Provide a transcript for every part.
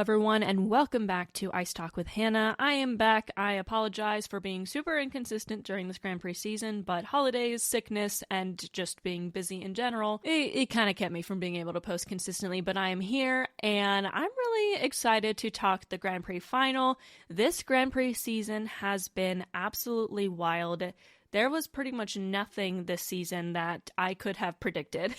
everyone, and welcome back to Ice Talk with Hannah. I am back. I apologize for being super inconsistent during this Grand Prix season, but holidays, sickness, and just being busy in general, it kind of kept me from being able to post consistently, but I am here, and I'm really excited to talk the Grand Prix final. This Grand Prix season has been absolutely wild. There was pretty much nothing this season that I could have predicted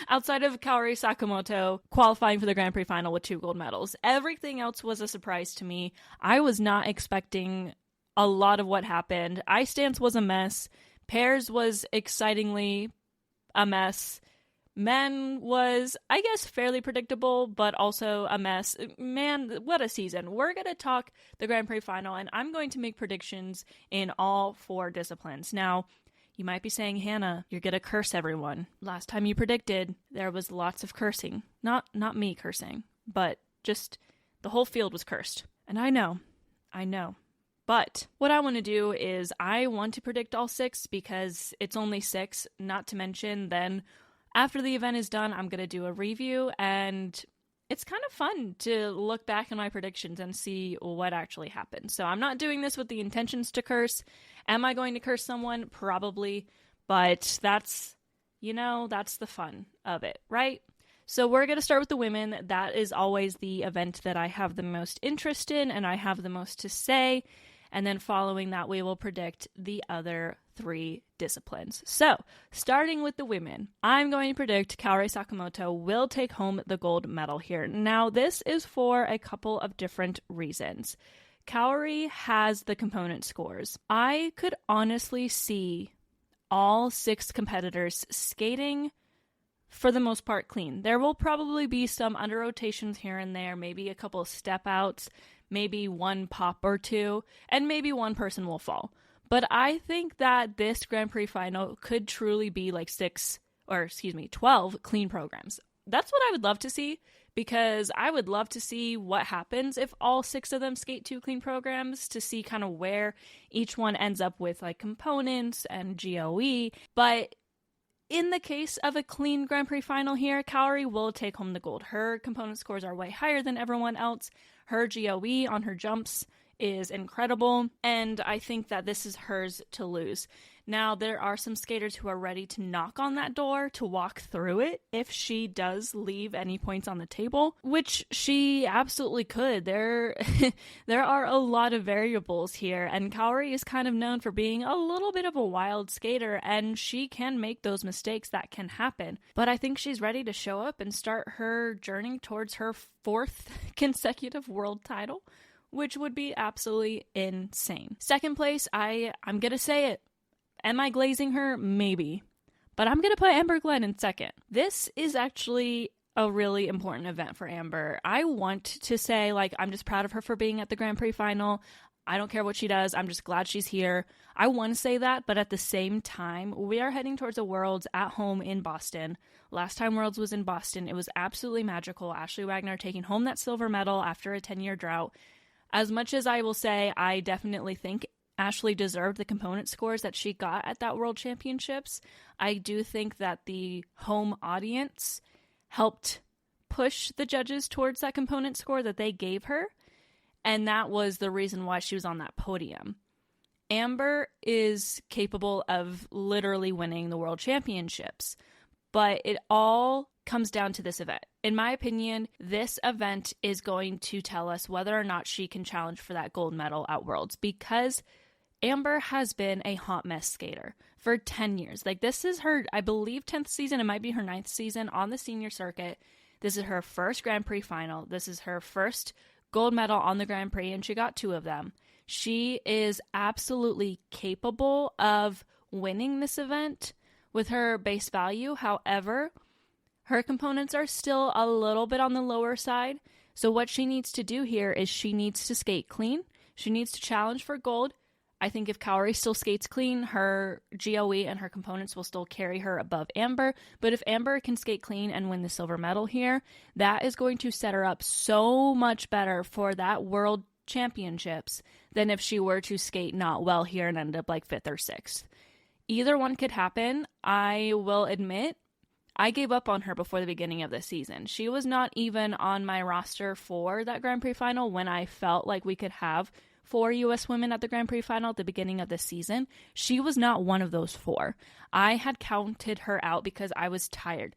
outside of Kaori Sakamoto qualifying for the Grand Prix final with 2 gold medals. Everything else was a surprise to me. I was not expecting a lot of what happened. Ice Dance was a mess. Pairs was excitingly a mess. Men was, I guess, fairly predictable, but also a mess. Man, what a season. We're going to talk the Grand Prix final, and I'm going to make predictions in all 4 disciplines. Now, you might be saying, Hannah, you're going to curse everyone. Last time you predicted, there was lots of cursing. Not me cursing, but just the whole field was cursed. And I know. But what I want to do is I want to predict all 6 because it's only 6, not to mention then after the event is done, I'm going to do a review, and it's kind of fun to look back on my predictions and see what actually happened. So I'm not doing this with the intentions to curse. Am I going to curse someone? Probably, but that's the fun of it, right? So we're going to start with the women. That is always the event that I have the most interest in and I have the most to say. And then following that, we will predict the other 3 disciplines. So, starting with the women, I'm going to predict Kaori Sakamoto will take home the gold medal here. Now, this is for a couple of different reasons. Kaori has the component scores. I could honestly see all 6 competitors skating for the most part clean. There will probably be some under rotations here and there, maybe a couple of step outs, maybe 1 pop or 2, and maybe 1 person will fall. But I think that this Grand Prix final could truly be like 12 clean programs. That's what I would love to see, because I would love to see what happens if all 6 of them skate 2 clean programs, to see kind of where each one ends up with like components and GOE. But in the case of a clean Grand Prix final here, Kaori will take home the gold. Her component scores are way higher than everyone else. Her GOE on her jumps is incredible, and I think that this is hers to lose. Now, there are some skaters who are ready to knock on that door to walk through it if she does leave any points on the table, which she absolutely could. There are a lot of variables here, and Kaori is kind of known for being a little bit of a wild skater, and she can make those mistakes that can happen. But I think she's ready to show up and start her journey towards her 4th consecutive world title, which would be absolutely insane. Second place, I'm going to say it. Am I glazing her? Maybe. But I'm going to put Amber Glenn in 2nd. This is actually a really important event for Amber. I want to say, I'm just proud of her for being at the Grand Prix final. I don't care what she does. I'm just glad she's here. I want to say that, but at the same time, we are heading towards a Worlds at home in Boston. Last time Worlds was in Boston, it was absolutely magical. Ashley Wagner taking home that silver medal after a 10-year drought. As much as I will say, I definitely think Ashley deserved the component scores that she got at that World Championships, I do think that the home audience helped push the judges towards that component score that they gave her, and that was the reason why she was on that podium. Amber is capable of literally winning the World Championships, but it all comes down to this event. In my opinion, this event is going to tell us whether or not she can challenge for that gold medal at Worlds, because Amber has been a hot mess skater for 10 years. This is her, I believe, 10th season. It might be her 9th season on the senior circuit. This is her first Grand Prix final. This is her first gold medal on the Grand Prix, and she got 2 of them. She is absolutely capable of winning this event with her base value. However, her components are still a little bit on the lower side. So what she needs to do here is she needs to skate clean. She needs to challenge for gold. I think if Kaori still skates clean, her GOE and her components will still carry her above Amber. But if Amber can skate clean and win the silver medal here, that is going to set her up so much better for that World Championships than if she were to skate not well here and end up 5th or 6th. Either one could happen. I will admit, I gave up on her before the beginning of the season. She was not even on my roster for that Grand Prix final when I felt like we could have 4 U.S. women at the Grand Prix final at the beginning of the season. She was not one of those 4. I had counted her out because I was tired.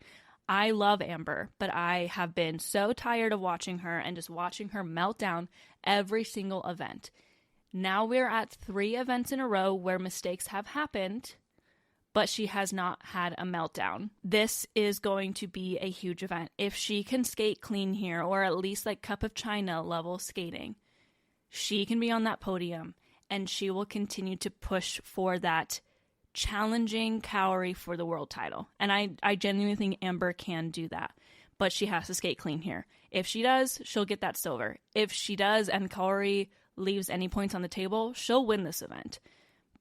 I love Amber, but I have been so tired of watching her and just watching her melt down every single event. Now we're at 3 events in a row where mistakes have happened, but she has not had a meltdown. This is going to be a huge event. If she can skate clean here, or at least like Cup of China level skating, she can be on that podium, and she will continue to push for that challenging Kaori for the world title. And I genuinely think Amber can do that, but she has to skate clean here. If she does, she'll get that silver. If she does and Kaori leaves any points on the table, she'll win this event.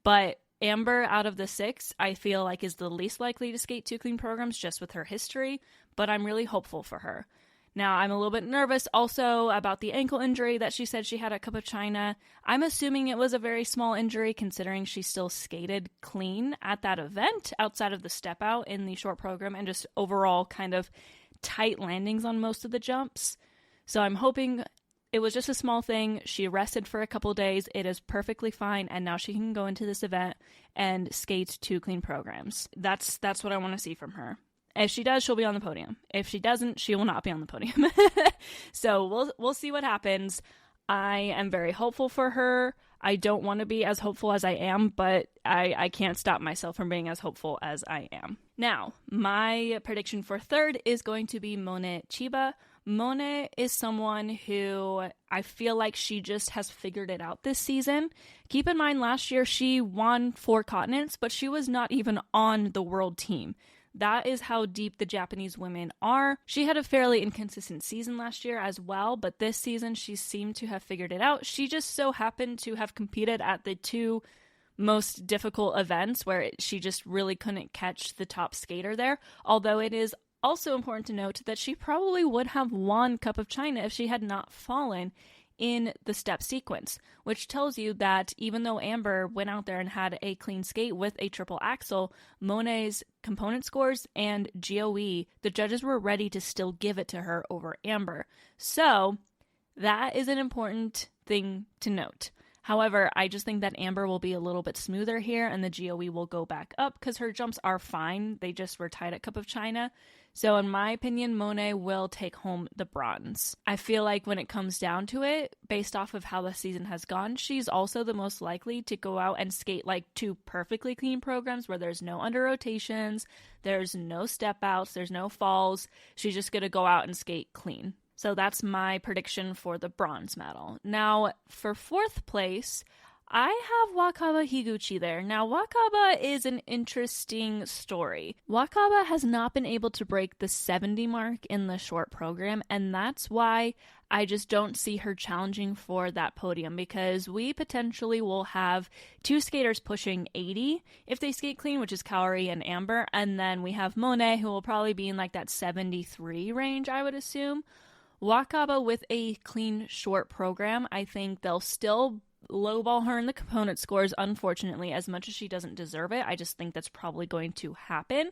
But Amber, out of the 6, I feel like is the least likely to skate 2 clean programs just with her history, but I'm really hopeful for her. Now, I'm a little bit nervous also about the ankle injury that she said she had at Cup of China. I'm assuming it was a very small injury considering she still skated clean at that event outside of the step out in the short program and just overall kind of tight landings on most of the jumps. So I'm hoping it was just a small thing. She rested for a couple days. It is perfectly fine. And now she can go into this event and skate 2 clean programs. That's what I want to see from her. If she does, she'll be on the podium. If she doesn't, she will not be on the podium. So we'll see what happens. I am very hopeful for her. I don't want to be as hopeful as I am, but I can't stop myself from being as hopeful as I am. Now, my prediction for 3rd is going to be Mone Chiba. Mone is someone who I feel like she just has figured it out this season. Keep in mind, last year she won 4 continents, but she was not even on the world team. That is how deep the Japanese women are. She had a fairly inconsistent season last year as well, but this season she seemed to have figured it out. She just so happened to have competed at the 2 most difficult events where she just really couldn't catch the top skater there, although it is also important to note that she probably would have won Cup of China if she had not fallen in the step sequence, which tells you that even though Amber went out there and had a clean skate with a triple axel, Mone's component scores and GOE, the judges were ready to still give it to her over Amber. So that is an important thing to note. However, I just think that Amber will be a little bit smoother here and the GOE will go back up because her jumps are fine. They just were tied at Cup of China. So in my opinion, Mone will take home the bronze. I feel like when it comes down to it, based off of how the season has gone, she's also the most likely to go out and skate like 2 perfectly clean programs where there's no under rotations, there's no step outs, there's no falls. She's just going to go out and skate clean. So that's my prediction for the bronze medal. Now, for 4th place, I have Wakaba Higuchi there. Now, Wakaba is an interesting story. Wakaba has not been able to break the 70 mark in the short program, and that's why I just don't see her challenging for that podium, because we potentially will have 2 skaters pushing 80 if they skate clean, which is Kaori and Amber, and then we have Mone, who will probably be in like that 73 range, I would assume. Wakaba with a clean short program, I think they'll still lowball her in the component scores, unfortunately, as much as she doesn't deserve it. I just think that's probably going to happen.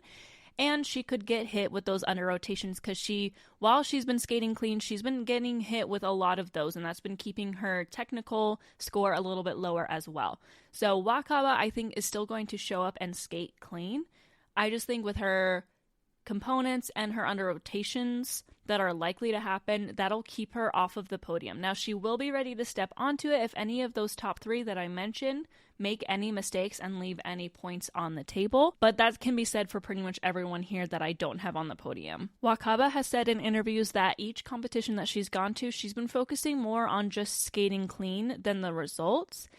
And she could get hit with those under rotations because while she's been skating clean, she's been getting hit with a lot of those, and that's been keeping her technical score a little bit lower as well. So Wakaba, I think, is still going to show up and skate clean. I just think with her components and her under rotations that are likely to happen, that'll keep her off of the podium. Now, she will be ready to step onto it if any of those top 3 that I mentioned make any mistakes and leave any points on the table, but that can be said for pretty much everyone here that I don't have on the podium. Wakaba has said in interviews that each competition that she's gone to, she's been focusing more on just skating clean than the results.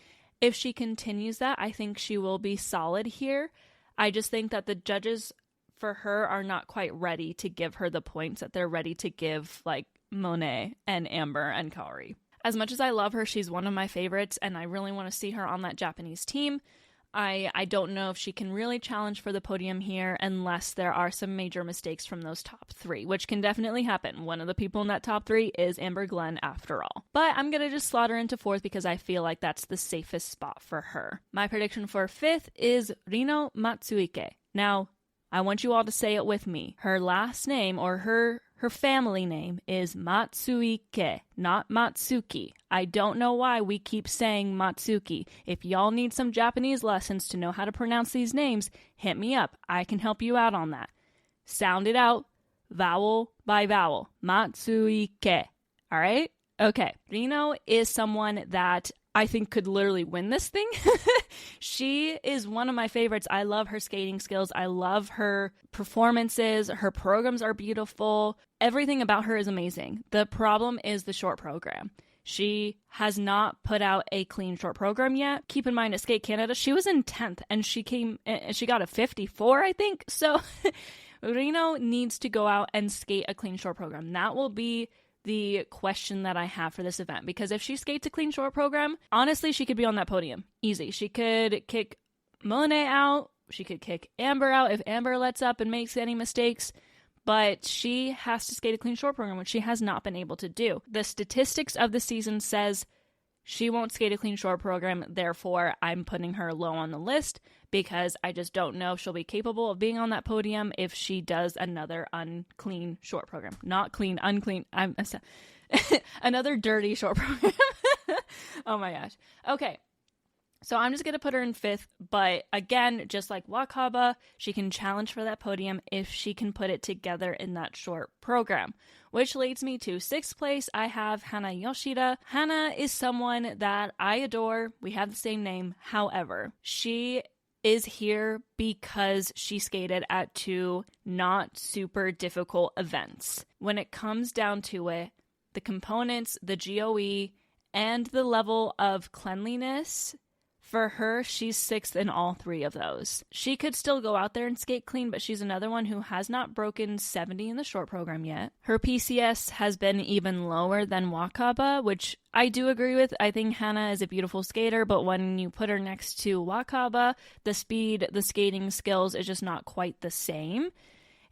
If she continues that, I think she will be solid here. I just think that the judges for her are not quite ready to give her the points that they're ready to give like Mone and Amber and Kaori. As much as I love her, she's one of my favorites, and I really want to see her on that Japanese team. I don't know if she can really challenge for the podium here unless there are some major mistakes from those top 3, which can definitely happen. One of the people in that top 3 is Amber Glenn after all. But I'm going to just slot her into 4th because I feel like that's the safest spot for her. My prediction for 5th is Rino Matsuike. Now, I want you all to say it with me. Her last name, or her family name, is Matsuike, not Matsuki. I don't know why we keep saying Matsuki. If y'all need some Japanese lessons to know how to pronounce these names, hit me up. I can help you out on that. Sound it out, vowel by vowel. Matsuike. All right? Okay. Rino is someone that I think could literally win this thing. She is one of my favorites. I love her skating skills. I love her performances. Her programs are beautiful. Everything about her is amazing. The problem is the short program. She has not put out a clean short program yet. Keep in mind, at Skate Canada, she was in 10th and she got a 54, I think. So Rino needs to go out and skate a clean short program. That will be the question that I have for this event, because if she skates a clean short program, honestly, she could be on that podium. Easy. She could kick Monet out. She could kick Amber out if Amber lets up and makes any mistakes. But she has to skate a clean short program, which she has not been able to do. The statistics of the season says she won't skate a clean short program. Therefore, I'm putting her low on the list because I just don't know if she'll be capable of being on that podium if she does another unclean short program. Not clean, unclean. Another dirty short program. Oh my gosh. Okay. So I'm just going to put her in 5th. But again, just like Wakaba, she can challenge for that podium if she can put it together in that short program. Which leads me to 6th place. I have Hana Yoshida. Hana is someone that I adore. We have the same name. However, she is here because she skated at 2 not super difficult events. When it comes down to it, the components, the GOE, and the level of cleanliness, for her, she's 6th in all 3 of those. She could still go out there and skate clean, but she's another one who has not broken 70 in the short program yet. Her PCS has been even lower than Wakaba, which I do agree with. I think Hana is a beautiful skater, but when you put her next to Wakaba, the speed, the skating skills is just not quite the same.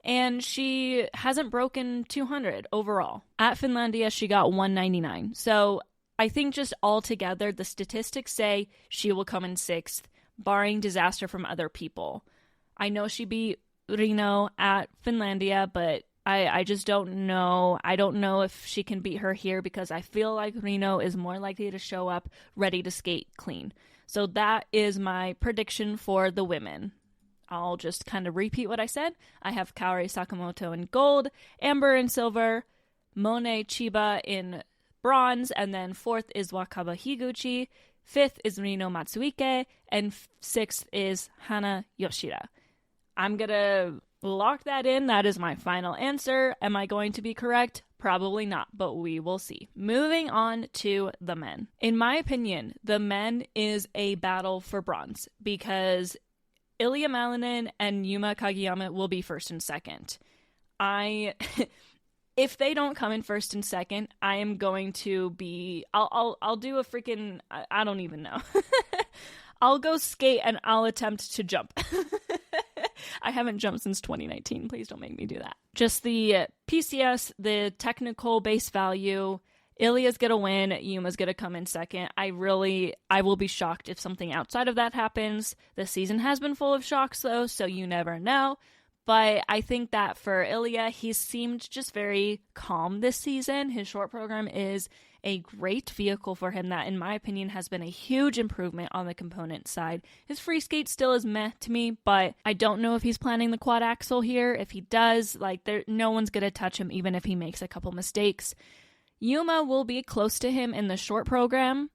And she hasn't broken 200 overall. At Finlandia, she got 199. So I think just altogether, the statistics say she will come in 6th, barring disaster from other people. I know she beat Rino at Finlandia, but I just don't know. I don't know if she can beat her here because I feel like Rino is more likely to show up ready to skate clean. So that is my prediction for the women. I'll just kind of repeat what I said. I have Kaori Sakamoto in gold, Amber in silver, Monet Chiba in bronze, and then 4th is Wakaba Higuchi, 5th is Rino Matsuike, and 6th is Hana Yoshida. I'm gonna lock that in. That is my final answer. Am I going to be correct? Probably not, but we will see. Moving on to the men. In my opinion, the men is a battle for bronze because Ilya Malinin and Yuma Kageyama will be 1st and 2nd. If they don't come in 1st and 2nd, I am going to be... I'll do a freaking... I don't even know. I'll go skate and I'll attempt to jump. I haven't jumped since 2019. Please don't make me do that. Just the PCS, the technical base value. Ilya's gonna win. Yuma's gonna come in 2nd. I will be shocked if something outside of that happens. The season has been full of shocks though, so you never know. But I think that for Ilya, he seemed just very calm this season. His short program is a great vehicle for him that, in my opinion, has been a huge improvement on the component side. His free skate still is meh to me, but I don't know if he's planning the quad axel here. If he does, no one's going to touch him even if he makes a couple mistakes. Yuma will be close to him in the short program,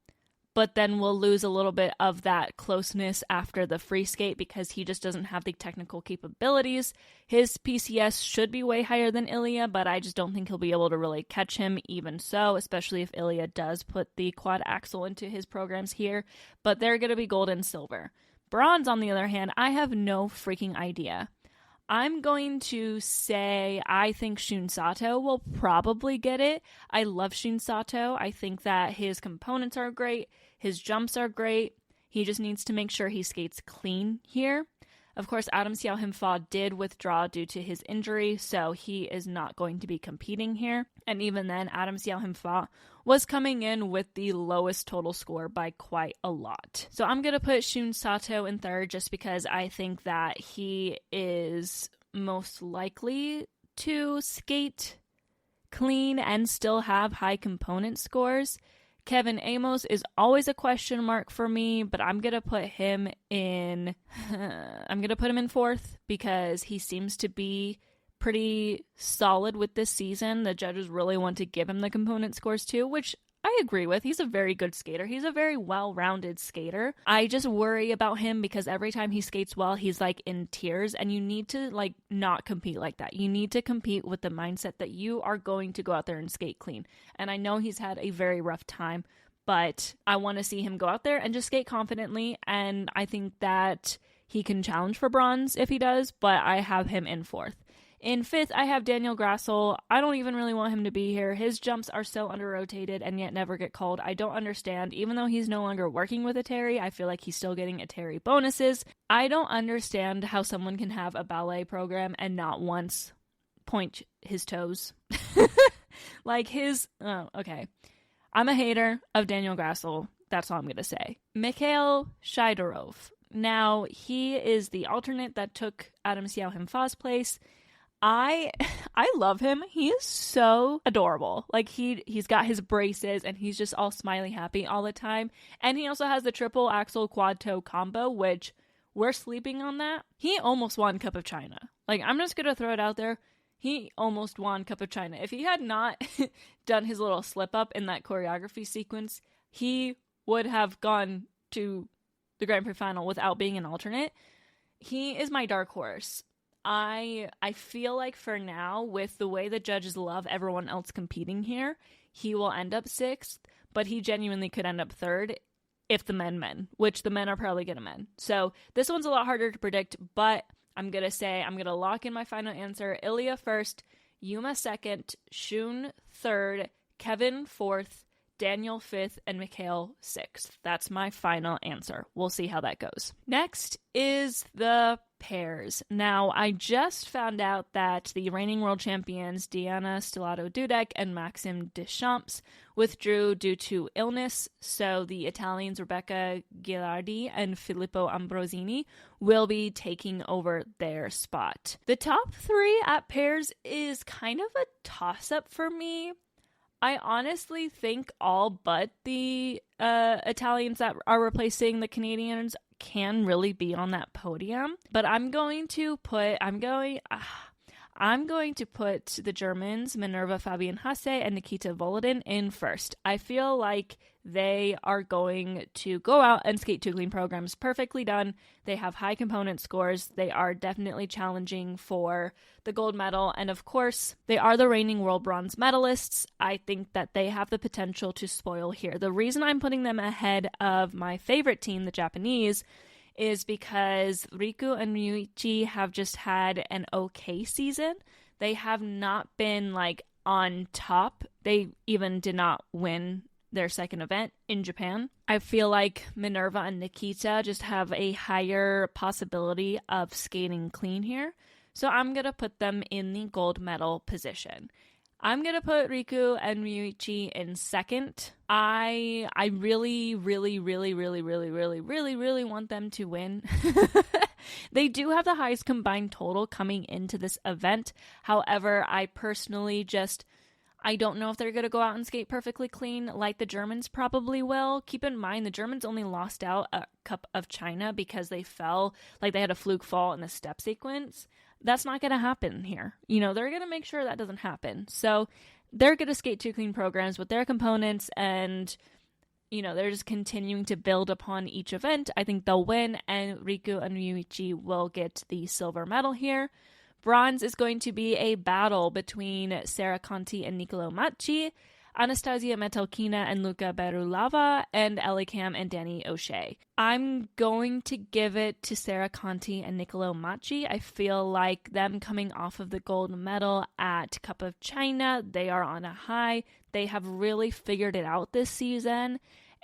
but then we'll lose a little bit of that closeness after the free skate because he just doesn't have the technical capabilities. His PCS should be way higher than Ilya, but I just don't think he'll be able to really catch him even so, especially if Ilya does put the quad axel into his programs here. But they're going to be gold and silver. Bronze, on the other hand, I have no freaking idea. I'm going to say I think Shun Sato will probably get it. I love Shun Sato. I think that his components are great. His jumps are great. He just needs to make sure he skates clean here. Of course, Adam Xiao-Him-Fa did withdraw due to his injury, so he is not going to be competing here. And even then, Adam Xiao-Him-Fa was coming in with the lowest total score by quite a lot. So I'm going to put Shun Sato in third just because I think that he is most likely to skate clean and still have high component scores. Kevin Amos is always a question mark for me, but I'm going to put him in fourth because he seems to be pretty solid with this season. The judges really want to give him the component scores too, which I agree with. He's a very good skater. He's a very well-rounded skater. I just worry about him because every time he skates well, he's like in tears, and you need to like not compete like that. You need to compete with the mindset that you are going to go out there and skate clean. And I know he's had a very rough time, but I want to see him go out there and just skate confidently, and I think that he can challenge for bronze if he does, but I have him in fourth. In fifth, I have Daniel Grassel. I don't even really want him to be here. His jumps are so under-rotated and yet never get called. I don't understand. Even though he's no longer working with Atari, I feel like he's still getting Atari bonuses. I don't understand how someone can have a ballet program and not once point his toes. Okay. I'm a hater of Daniel Grassel. That's all I'm going to say. Mikhail Shidorov. Now, he is the alternate that took Adam Xiao-Him-Fa's place. I love him. He is so adorable. Like he's got his braces and he's just all smiley happy all the time. And he also has the triple axel quad toe combo, which we're sleeping on that. He almost won Cup of China. Like, I'm just gonna throw it out there. He almost won Cup of China. If he had not done his little slip up in that choreography sequence, he would have gone to the Grand Prix final without being an alternate. He is my dark horse. I feel like for now, with the way the judges love everyone else competing here, he will end up sixth, but he genuinely could end up third if the men, which the men are probably going to men. So this one's a lot harder to predict, but I'm going to lock in my final answer. Ilya first, Yuma second, Shun third, Kevin fourth, Daniel fifth, and Mikhail sixth. That's my final answer. We'll see how that goes. Next is the pairs. Now, I just found out that the reigning world champions Diana Stellato-Dudek and Maxim Deschamps withdrew due to illness, so the Italians Rebecca Ghilardi and Filippo Ambrosini will be taking over their spot. The top three at pairs is kind of a toss-up for me. I honestly think all but the Italians that are replacing the Canadians can really be on that podium. But I'm going to put the Germans, Minerva Fabian Hasse and Nikita Volodin, in first. I feel like they are going to go out and skate two clean programs perfectly done. They have high component scores. They are definitely challenging for the gold medal. And of course, they are the reigning world bronze medalists. I think that they have the potential to spoil here. The reason I'm putting them ahead of my favorite team, the Japanese, is because Riku and Ryuichi have just had an okay season. They have not been like on top. They even did not win their second event in Japan. I feel like Minerva and Nikita just have a higher possibility of skating clean here. So I'm going to put them in the gold medal position. I'm going to put Riku and Ryuichi in second. I really want them to win. They do have the highest combined total coming into this event. However, I personally I don't know if they're going to go out and skate perfectly clean like the Germans probably will. Keep in mind, the Germans only lost out a Cup of China because they fell, like they had a fluke fall in the step sequence. That's not going to happen here. They're going to make sure that doesn't happen. So they're going to skate two clean programs with their components, and they're just continuing to build upon each event. I think they'll win, and Riku and Ryuichi will get the silver medal here. Bronze is going to be a battle between Sarah Conti and Nicolo Macchi, Anastasia Metelkina and Luca Berulava, and Ellie Cam and Danny O'Shea. I'm going to give it to Sarah Conti and Nicolo Macchi. I feel like them coming off of the gold medal at Cup of China, they are on a high. They have really figured it out this season,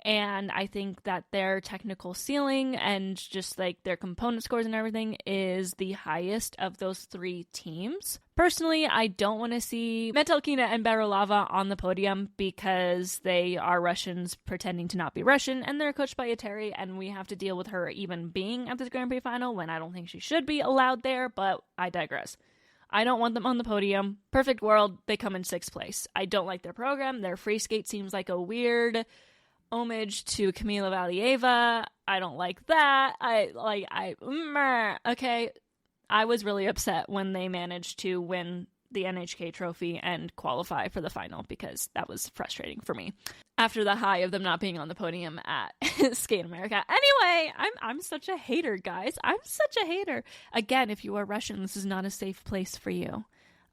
And I think that their technical ceiling and just like their component scores and everything is the highest of those 3 teams. Personally, I don't want to see Metalkina and Berolava on the podium because they are Russians pretending to not be Russian, and they're coached by Eteri, and we have to deal with her even being at this Grand Prix final when I don't think she should be allowed there, but I digress. I don't want them on the podium. Perfect world, they come in 6th place. I don't like their program. Their free skate seems like a weird homage to Kamila Valieva. I don't like that. Okay. I was really upset when they managed to win the NHK trophy and qualify for the final because that was frustrating for me after the high of them not being on the podium at Skate America. Anyway, I'm such a hater, guys. I'm such a hater. Again, if you are Russian, this is not a safe place for you.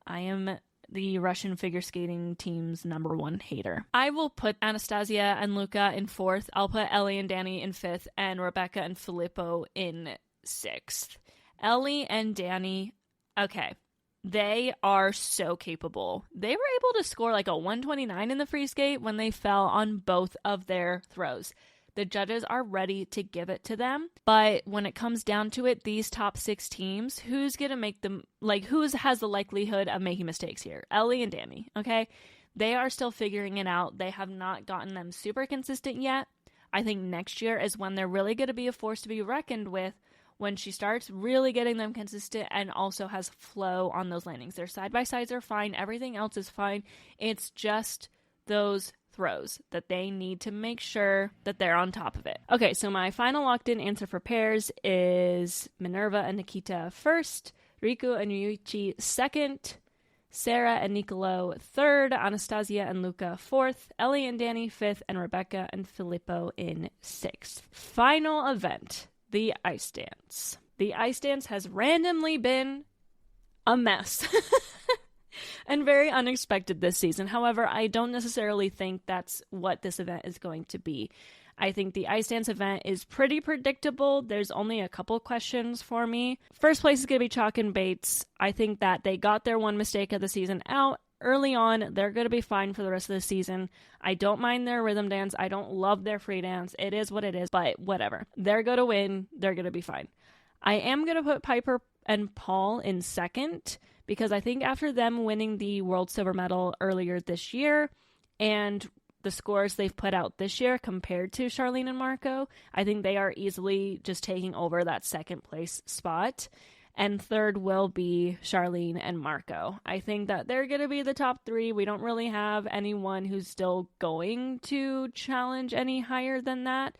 I am the Russian figure skating team's number 1 hater. I will put Anastasia and Luca in 4th. I'll put Ellie and Danny in 5th and Rebecca and Filippo in 6th. Ellie and Danny, okay, they are so capable. They were able to score like a 129 in the free skate when they fell on both of their throws. The judges are ready to give it to them, but when it comes down to it, these top 6 teams, who's going to make them, like, who has the likelihood of making mistakes here? Ellie and Danny, okay? They are still figuring it out. They have not gotten them super consistent yet. I think next year is when they're really going to be a force to be reckoned with, when she starts really getting them consistent and also has flow on those landings. Their side-by-sides are fine. Everything else is fine. It's just those throws that they need to make sure that they're on top of it. Okay, so my final locked-in answer for pairs is Minerva and Nikita first, Riku and Ryuichi second, Sarah and Nicolo third, Anastasia and Luca fourth, Ellie and Danny fifth, and Rebecca and Filippo in sixth. Final event. The ice dance. The ice dance has randomly been a mess and very unexpected this season. However, I don't necessarily think that's what this event is going to be. I think the ice dance event is pretty predictable. There's only a couple questions for me. First place is going to be Chalk and Bates. I think that they got their one mistake of the season out early on. They're going to be fine for the rest of the season. I don't mind their rhythm dance. I don't love their free dance. It is what it is, but whatever. They're going to win. They're going to be fine. I am going to put Piper and Paul in second because I think after them winning the World Silver Medal earlier this year and the scores they've put out this year compared to Charlene and Marco, I think they are easily just taking over that second place spot. And third will be Charlene and Marco. I think that they're going to be the top 3. We don't really have anyone who's still going to challenge any higher than that.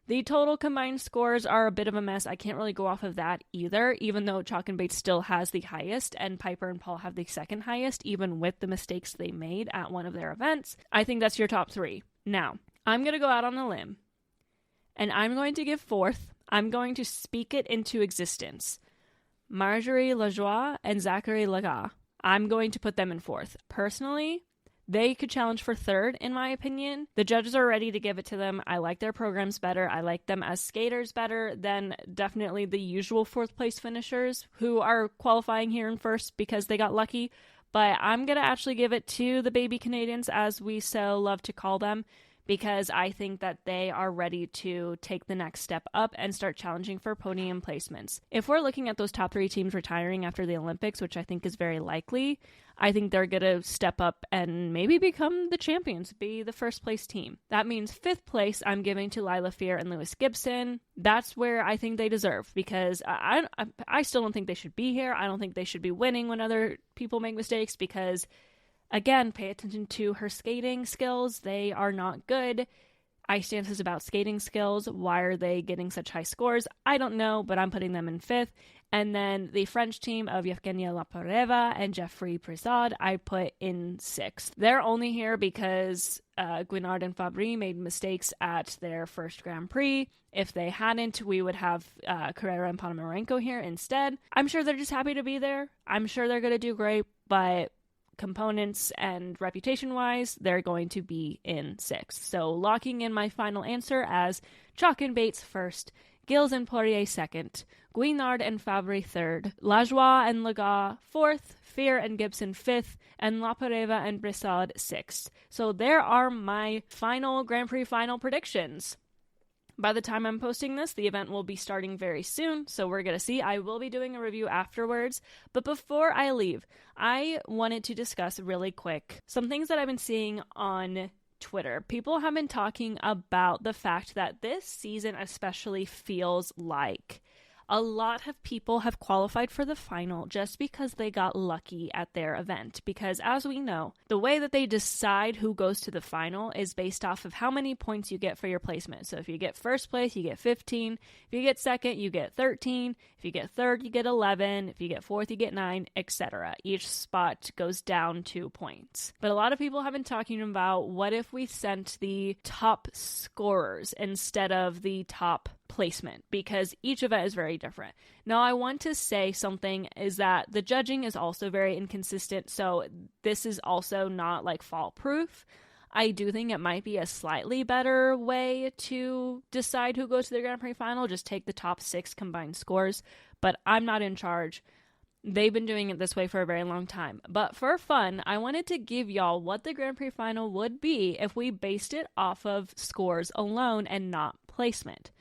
The total combined scores are a bit of a mess. I can't really go off of that either, even though Chalk and Bates still has the highest and Piper and Paul have the second highest, even with the mistakes they made at one of their events. I think that's your top 3. Now, I'm going to go out on a limb, and I'm going to give fourth. I'm going to speak it into existence. Marjorie Lajoie and Zachary Laga. I'm going to put them in fourth. Personally, they could challenge for third, in my opinion. The judges are ready to give it to them. I like their programs better. I like them as skaters better than definitely the usual fourth place finishers who are qualifying here in first because they got lucky. But I'm going to actually give it to the baby Canadians, as we so love to call them, because I think that they are ready to take the next step up and start challenging for podium placements. If we're looking at those top 3 teams retiring after the Olympics, which I think is very likely, I think they're going to step up and maybe become the champions, be the first place team. That means fifth place I'm giving to Lila Fear and Lewis Gibson. That's where I think they deserve, because I still don't think they should be here. I don't think they should be winning when other people make mistakes, because again, pay attention to her skating skills. They are not good. Ice dance is about skating skills. Why are they getting such high scores? I don't know, but I'm putting them in fifth. And then the French team of Yevgenia Lapareva and Jeffrey Prasad, I put in sixth. They're only here because Guinard and Fabry made mistakes at their first Grand Prix. If they hadn't, we would have Carrera and Ponomarenko here instead. I'm sure they're just happy to be there. I'm sure they're going to do great, but components and reputation-wise, they're going to be in sixth. So locking in my final answer as Chalk and Bates first, Gills and Poirier second, Guinard and Fabry 3rd, Lajoie and Lagat 4th, Fear and Gibson 5th, and Lapareva and Brissard 6th. So there are my final Grand Prix final predictions. By the time I'm posting this, the event will be starting very soon, so we're going to see. I will be doing a review afterwards, but before I leave, I wanted to discuss really quick some things that I've been seeing on Twitter. People have been talking about the fact that this season especially feels like a lot of people have qualified for the final just because they got lucky at their event. Because as we know, the way that they decide who goes to the final is based off of how many points you get for your placement. So if you get first place, you get 15. If you get second, you get 13. If you get third, you get 11. If you get fourth, you get 9, etc. Each spot goes down 2 points. But a lot of people have been talking about, what if we sent the top scorers instead of the top placement, because each event is very different. Now, I want to say something is that the judging is also very inconsistent, so this is also not like fault-proof. I do think it might be a slightly better way to decide who goes to the Grand Prix final, just take the top 6 combined scores, but I'm not in charge. They've been doing it this way for a very long time. But for fun, I wanted to give y'all what the Grand Prix final would be if we based it off of scores alone and not placement.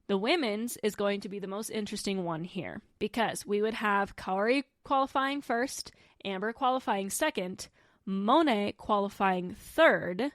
The women's is going to be the most interesting one here, because we would have Kaori qualifying first, Amber qualifying second, Monet qualifying third,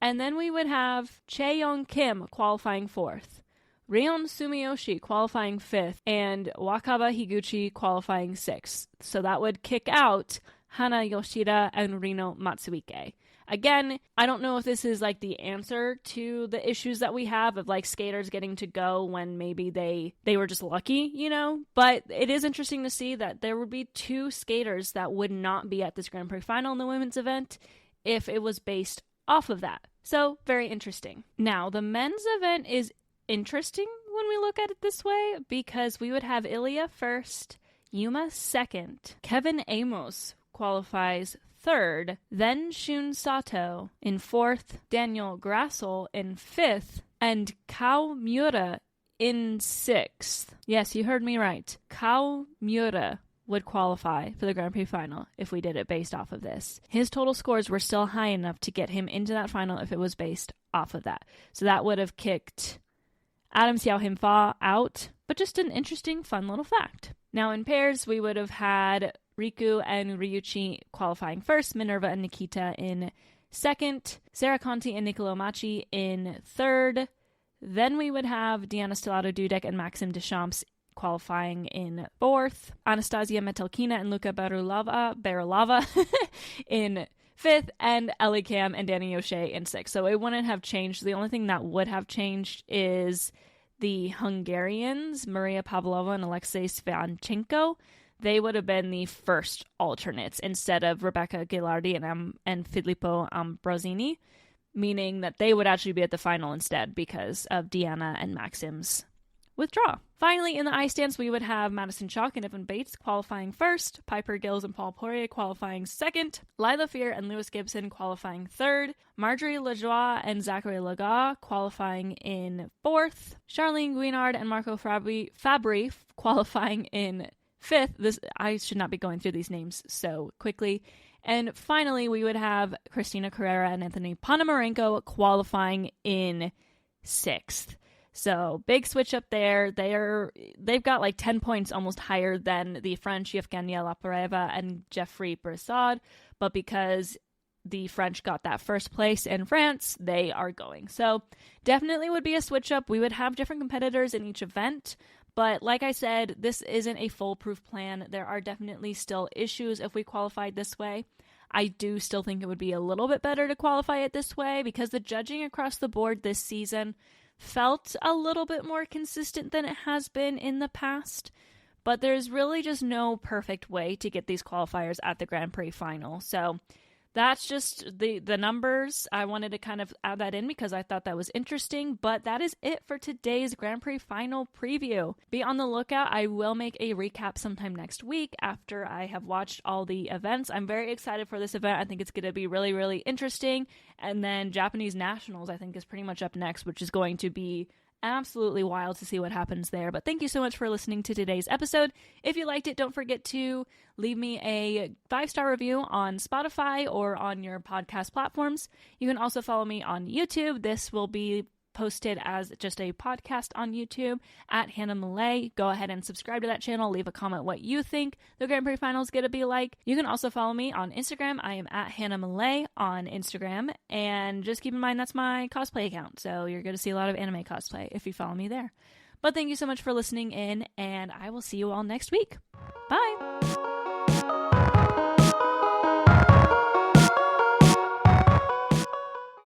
and then we would have Chaeyoung Kim qualifying fourth, Rion Sumiyoshi qualifying fifth, and Wakaba Higuchi qualifying sixth. So that would kick out Hana Yoshida and Rino Matsuike. Again, I don't know if this is like the answer to the issues that we have of like skaters getting to go when maybe they were just lucky, you know? But it is interesting to see that there would be 2 skaters that would not be at this Grand Prix final in the women's event if it was based off of that. So, very interesting. Now, the men's event is interesting when we look at it this way, because we would have Ilya first, Yuma second, Kevin Amos qualifies third, then Shun Sato in fourth, Daniel Grassel in fifth, and Kao Miura in sixth. Yes, you heard me right. Kao Miura would qualify for the Grand Prix final if we did it based off of this. His total scores were still high enough to get him into that final if it was based off of that. So that would have kicked Adam Xiao Himfa out, but just an interesting, fun little fact. Now in pairs, we would have had Riku and Ryuichi qualifying first, Minerva and Nikita in second, Sarah Conti and Nicolo Machi in third. Then we would have Diana Stellato Dudek and Maxim Deschamps qualifying in fourth, Anastasia Metelkina and Luca Berilava in fifth, and Ellie Cam and Danny O'Shea in sixth. So it wouldn't have changed. The only thing that would have changed is the Hungarians, Maria Pavlova and Alexei Svanchenko. They would have been the first alternates instead of Rebecca Gilardi and Filippo Ambrosini, meaning that they would actually be at the final instead because of Deanna and Maxim's withdrawal. Finally, in the ice dance, we would have Madison Chalk and Evan Bates qualifying first, Piper Gills and Paul Poirier qualifying second, Lila Fear and Lewis Gibson qualifying third, Marjorie Lajoie and Zachary Lagat qualifying in fourth, Charlene Guinard and Marco Fabry qualifying in fifth. I should not be going through these names so quickly. And finally, we would have Christina Carrera and Anthony Ponomarenko qualifying in sixth. So big switch up there. They've got like 10 points almost higher than the French Yevgenia Lapareva and Jeffrey Broussard, but because the French got that first place in France, they are going. So definitely would be a switch up. We would have different competitors in each event, but like I said, this isn't a foolproof plan. There are definitely still issues if we qualified this way. I do still think it would be a little bit better to qualify it this way because the judging across the board this season felt a little bit more consistent than it has been in the past. But there's really just no perfect way to get these qualifiers at the Grand Prix final. So that's just the numbers. I wanted to kind of add that in because I thought that was interesting, but that is it for today's Grand Prix final preview. Be on the lookout. I will make a recap sometime next week after I have watched all the events. I'm very excited for this event. I think it's going to be really, really interesting. And then Japanese Nationals, I think, is pretty much up next, which is going to be absolutely wild to see what happens there. But thank you so much for listening to today's episode. If you liked it, don't forget to leave me a 5-star review on Spotify or on your podcast platforms. You can also follow me on YouTube. This will be posted as just a podcast on YouTube at Hannah Millay. Go ahead and subscribe to that channel. Leave a comment what you think the Grand Prix finals get to be like. You can also follow me on Instagram. I am at Hannah Millay on Instagram. And just keep in mind that's my cosplay account. So you're going to see a lot of anime cosplay if you follow me there. But thank you so much for listening in, and I will see you all next week. Bye!